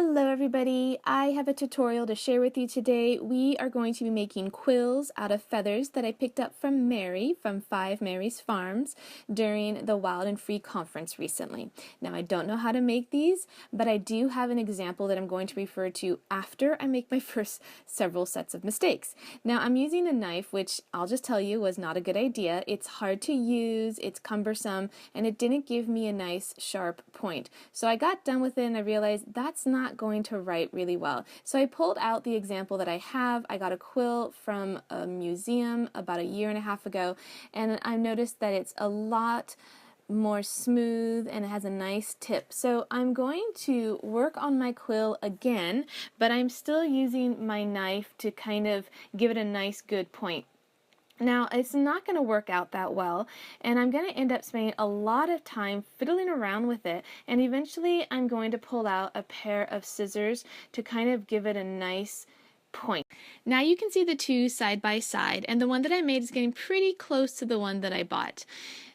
Hello everybody, I have a tutorial to share with you today. We are going to be making quills out of feathers that I picked up from Mary from 5 Mary's Farms during the Wild and Free conference recently. Now I don't know how to make these, but I do have an example that I'm going to refer to after I make my first several sets of mistakes. Now I'm using a knife, which I'll just tell you was not a good idea. It's hard to use, it's cumbersome, and it didn't give me a nice sharp point. So I got done with it and I realized that's not going to write really well. So I pulled out the example that I have. I got a quill from a museum about a year and a half ago, and I noticed that it's a lot more smooth and it has a nice tip. So I'm going to work on my quill again, but I'm still using my knife to kind of give it a nice good point. Now, it's not going to work out that well, and I'm going to end up spending a lot of time fiddling around with it, and eventually I'm going to pull out a pair of scissors to kind of give it a nice point. Now you can see the two side by side, and the one that I made is getting pretty close to the one that I bought.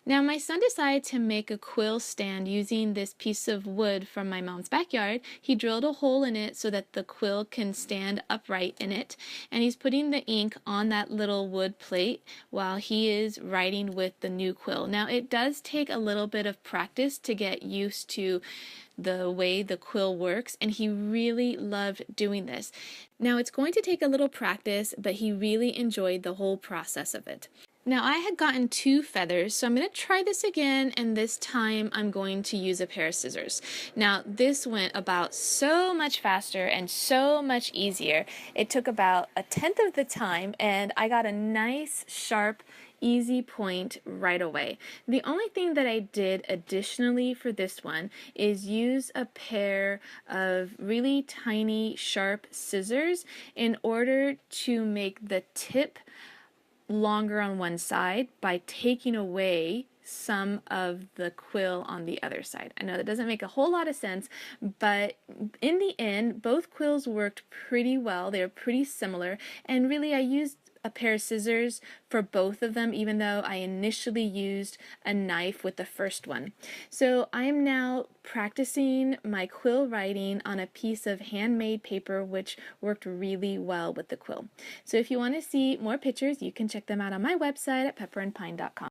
Now my son decided to make a quill stand using this piece of wood from my mom's backyard. He drilled a hole in it so that the quill can stand upright in it, and he's putting the ink on that little wood plate while he is writing with the new quill. Now it does take a little bit of practice to get used to the way the quill works, and he really loved doing this. Now it's going to take a little practice, but he really enjoyed the whole process of it. Now I had gotten 2 feathers, so I'm going to try this again, and this time I'm going to use a pair of scissors. Now this went about so much faster and so much easier. It took about 1/10 of the time, and I got a nice sharp easy point right away. The only thing that I did additionally for this one is use a pair of really tiny sharp scissors in order to make the tip longer on one side by taking away some of the quill on the other side. I know that doesn't make a whole lot of sense, but in the end both quills worked pretty well. They were pretty similar, and really I used a pair of scissors for both of them, even though I initially used a knife with the first one. So I am now practicing my quill writing on a piece of handmade paper, which worked really well with the quill. So if you want to see more pictures, you can check them out on my website at pepperandpine.com.